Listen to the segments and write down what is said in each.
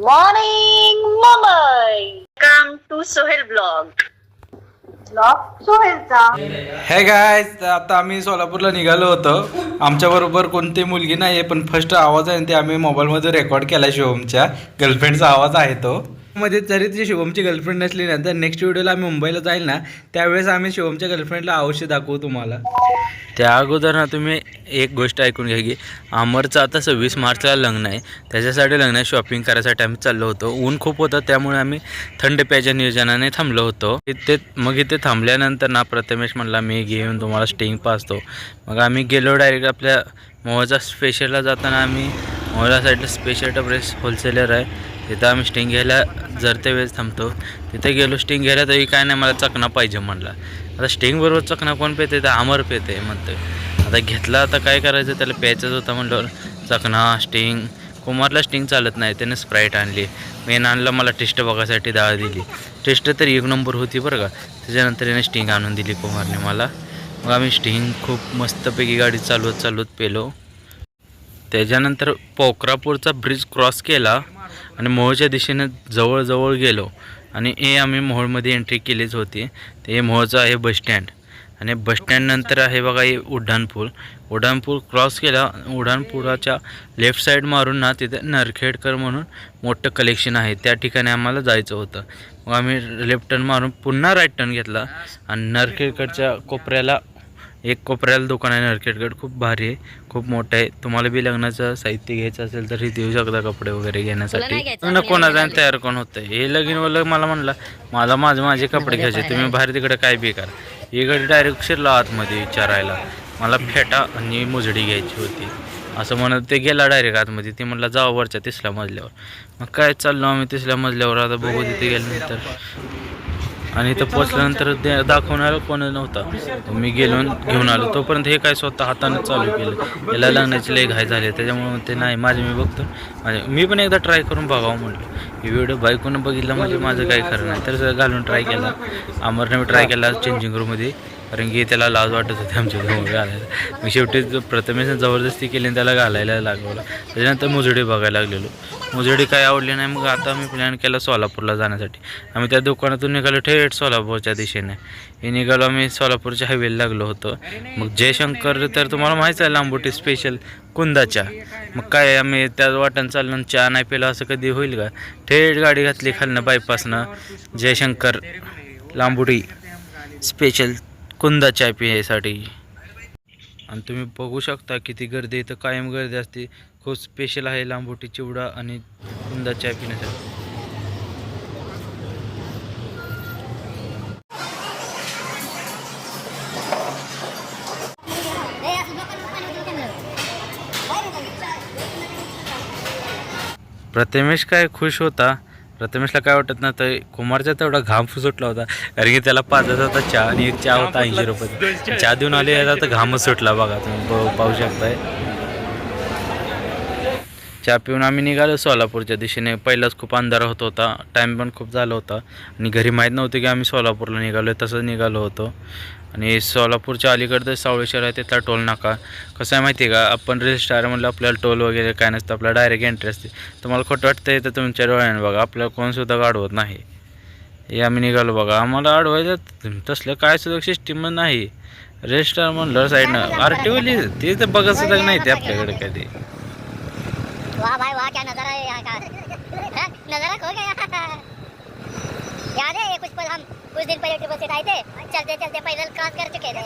Morning Mumbai. Come to Sohel blog. सोहेलचा. Hey guys, आता आम्ही सोलापूरला निघालो होतो. आमच्याबरोबर कोणती मुलगी नाही आहे, पण फर्स्ट आवाज आहे ते आम्ही मोबाईलमध्ये रेकॉर्ड केला. शिवमच्या गर्लफ्रेंडचा आवाज आहे तो. मध्ये जरी ती शिवमची गर्लफ्रेंड नसली ना, तर नेक्स्ट व्हिडिओला आम्ही मुंबईला जाईल ना, त्यावेळेस आम्ही शिवमच्या गर्लफ्रेंडला अवश्य दाखवू तुम्हाला. त्या अगोदर ना तुम्ही एक गोष्ट ऐकून घ्या की अमरचं आता 26 मार्चला लग्न आहे. त्याच्यासाठी लग्न शॉपिंग करायसाठी आम्ही चाललो होतो. ऊन खूप होतं, त्यामुळे आम्ही थंड पेयच्या नियोजनाने थांबलो होतो. इथे थांबल्यानंतर ना प्रथमेश म्हणला मी घेऊन तुम्हाला स्टिंग पाचतो. मग आम्ही गेलो डायरेक्ट आपल्या मोहचा स्पेशलला. जाताना आम्ही मोहला साईडला स्पेशल टपरेस होलसेलर आहे, तिथं आम्ही स्टिंग घ्यायला जर त्या वेळेस थांबतो. तिथे गेलो स्टिंग घ्यायला, तरी काय नाही मला चकना पाहिजे म्हणला. आता स्टिंग बरोबर चकना कोण पेते, तर अमर पेते म्हणतो. आता घेतला, आता काय करायचं, त्याला प्यायचंच होता म्हणल्यावर चकना स्टिंग. कुमारला स्टिंग चालत नाही, त्याने स्प्राईट आणली. मेन आणलं मला टेस्ट बघायसाठी डाळ दिली. टेस्ट तर एक नंबर होती बरं का. त्याच्यानंतर याने स्टिंग आणून दिली कुमारने मला. मग आम्ही स्टिंग खूप मस्तपैकी गाडी चालवत पेलो. त्याच्यानंतर पोखरापूरचा ब्रिज क्रॉस केला आणि मोहोळच्या दिशेने जवळ गेलो. आणि हे आम्ही मोहोळमध्ये एंट्री केलीच होती. ते मोहोळचं आहे बसस्टँड, आणि बसस्टँडनंतर आहे बघा हे उड्डाणपूल. उड्डाणपूल क्रॉस केला. उड्डाणपुलाच्या लेफ्ट साईड मारून ना तिथे नरखेडकर म्हणून मोठं कलेक्शन आहे, त्या ठिकाणी आम्हाला जायचं होतं. मग आम्ही लेफ्ट टर्न मारून पुन्हा राईट टर्न घेतला आणि नरखेडकरच्या कोपऱ्याला दुकान आहे. नरखेडकर खूप भारी आहे, खूप मोठं आहे. तुम्हाला बी लग्नाचं साहित्य घ्यायचं असेल तर इथे येऊ शकता कपडे वगैरे घेण्यासाठी. लग्न कोणाचा तयार कोण होतं हे लगीनवालं मला म्हणला मला माझे कपडे घ्यायचे, तुम्ही बाहेर तिकडे काय बी करा. इकडे डायरेक्ट शिरला आतमध्ये विचारायला, मला फेटा आणि मुजडी घ्यायची होती असं म्हणत ते गेला डायरेक्ट आतमध्ये. ते म्हणला जावं वरच्या 3ऱ्या मजल्यावर. मग काय चाललो आम्ही 3ऱ्या मजल्यावर. आता बघू तिथे गेल्यानंतर, आणि इथं पोचल्यानंतर दाखवणारा कोण नव्हता. मी गेलो घेऊन आलो. तोपर्यंत हे काय स्वतः हाताने चालू केलं. याला लग्नाची लय घाई झाली, त्याच्यामुळे ते नाही माझे मी बघतो. मी पण एकदा ट्राय करून बघावं म्हटलं. ही व्हिडिओ बायकोनं बघितला म्हणजे माझं काही खरं नाही. तर घालून ट्राय केला. अमरने मी ट्राय केला चेंजिंग रूममध्ये, कारण की त्याला लाज वाटत होती आमच्या रूम घालायला. मी शेवटी प्रथमेश जबरदस्ती केली आणि त्याला घालायला लागवलं. त्याच्यानंतर मुजडी बघायला लागलेलो. मुजडी काय आवडली नाही. मग आता आम्ही प्लॅन केला सोलापूरला जाण्यासाठी. आम्ही त्या दुकानातून निघालो थेट सोलापूरच्या दिशेने. हे निघालो आम्ही सोलापूरच्या हायवेला लागलो होतो. मग जयशंकर तर तुम्हाला माहीत आहे, लांबोटी स्पेशल कुंदाच्या. मग काय आम्ही त्या वाटण चालून चहा नाही पेला असं कधी होईल का. थेट गाडी घातली खालनं बायपासनं जयशंकर लांबोटी स्पेशल कुंदा चाय पिण्यासाठी. आणि तुम्ही बघू शकता किती गर्दी, इथं कायम गर्दी असते. खूप स्पेशल आहे लांबोटी चिवडा आणि कुंदा चाय पिण्यासाठी. प्रथमेश काय खुश होता. प्रथमेशला काय वाटत ना, तर कुमारचा तेवढा घाम सुटला होता, कारण की त्याला 5,000 होता चहा आणि एक चहा होता 80 रुपये. चहा देऊन आले याचा तर घामच सुटला बघा, तुम्ही पाहू शकताय. चहा पिऊन आम्ही निघालो सोलापूरच्या दिशेने. पहिलाच खूप अंधार होत होता, टाईम पण खूप झाला होता आणि घरी माहीत नव्हतं की आम्ही सोलापूरला निघालो. तसंच निघालो होतो. आणि सोलापूरच्या अलीकडं सावळेश्वर आहे, तिथला टोल नाका. कसं आहे माहिती आहे का, आपण रील स्टार म्हणलं आपल्याला टोल वगैरे काय नसतं, आपल्याला डायरेक्ट एंट्री असते. तुम्हाला खोटं वाटतं तर तुमच्या डोळ्याने बघा, आपल्याला कोणसुद्धा अडवत नाही. हे आम्ही निघालो बघा. आम्हाला अडवायचं तसलं काय सुद्धा सिस्टीम नाही. रील स्टार म्हणलं साईडनं आरटीओली ते तर बघत सुद्धा नाही ते आपल्याकडे कधी. वाह भाई वाह, क्या नजारा है यहाँ का. नजारा खो गया. याद है हम कुछ दिन पहले ट्रिपल सीट आए थे, चलते पैदल क्रॉस कर चुके थे.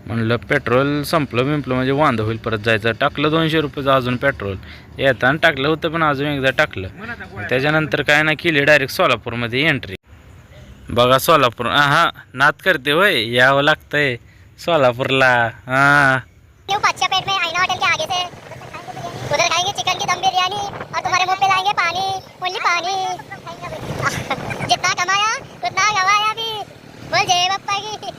म्हणलं पेट्रोल संपलं म्हणजे वांद होईल परत जायचं. टाकलं 200 रुपयाचं अजून पेट्रोल. येताना टाकलं होतं पण अजून एकदा टाकलं. त्याच्यानंतर काय ना केली डायरेक्ट सोलापूरमध्ये एंट्री. बघा सोलापूर, हा नात करते होय, यावं लागतंय सोलापूरला. हां अच्छा पेट में आईना होटल के आगे से उधर खाएंगे चिकन की दम बिरयानी और तुम्हारे मुंह पे लाएंगे पानी, ओनली पानी. जितना कमाया उतना गवाया भी, बोल जय बप्पा की.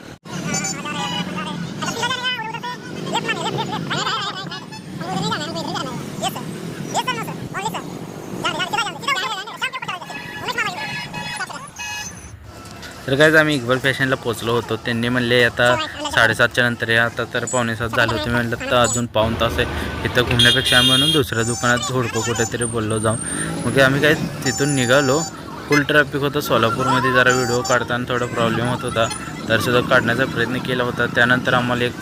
तर काय आम्ही इक्बल फॅशनला पोचलो होतो. त्यांनी म्हणले आता 7:30च्या नंतर या. आता तर 6:45 झाले होते. मी म्हटलं तर अजून पाऊण तास आहे इथं घुमण्यापेक्षा म्हणून दुसऱ्या दुकानात हुडको कुठेतरी बोललो जाऊन. मग आम्ही काय तिथून निघालो. फुल ट्रॅफिक होतं सोलापूरमध्ये. जरा व्हिडिओ काढताना थोडा प्रॉब्लेम होत होता तर सुद्धा काढण्याचा प्रयत्न केला होता. त्यानंतर आम्हाला एक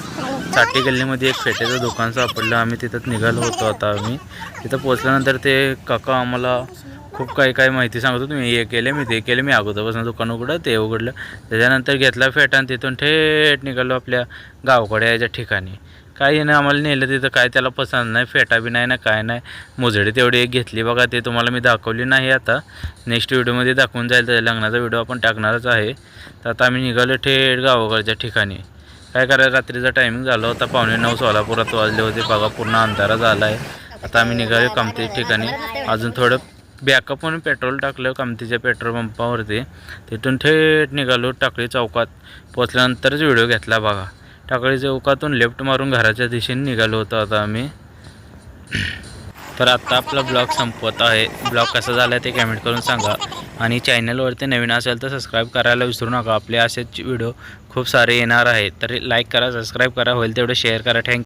चाटी गल्लीमध्ये एक फेट्याचं दुकान सापडलं. आम्ही तिथं निघालो होतो. आता आम्ही तिथं पोचल्यानंतर ते काका आम्हाला खूप काही माहिती सांगत होतो. मी हे केले, मी ते केले, मी अगोदरपासून दुकान उघडलं, ते उघडलं. त्याच्यानंतर घेतला फेटा आणि तिथून थेट निघालो आपल्या गावाकडे यायच्या ठिकाणी. काही नाही आम्हाला नेलं तिथं काय त्याला पसंत नाही, फेटा बी नाही ना काय नाही. मुजडी तेवढी एक घेतली बघा, ते तुम्हाला मी दाखवली नाही. आता नेक्स्ट व्हिडिओमध्ये दाखवून जाईल. त्या लग्नाचा व्हिडिओ आपण टाकणारच आहे. तर आता आम्ही निघालो थेट गावाकडच्या ठिकाणी. काय करायचं, रात्रीचा टायमिंग झाला होता 8:45 सोलापुरात वाजले होते बघा. पूर्ण अंधारा झाला आहे. आता आम्ही निघालो कामती ठिकाणी. अजून थोडं बॅकअप म्हणून पेट्रोल टाकलं कामतीच्या पेट्रोल पंपावरती. तिथून थेट निघालो टाकळी चौकात. पोचल्यानंतरच व्हिडिओ घेतला बघा. टाकळी चौकातून लेफ्ट मारून घराच्या दिशेने निघालो होतो आता आम्ही. तर आत्ता आपला ब्लॉग संपवत आहे. ब्लॉग कसा झाला ते कमेंट करून सांगा. आणि चॅनलवरती नवीन असेल तर सबस्क्राईब करायला विसरू नका. आपले असेच व्हिडिओ खूप सारे येणार आहेत. तर लाईक करा, सबस्क्राईब करा, होईल तेवढं शेअर करा. थँक्यू.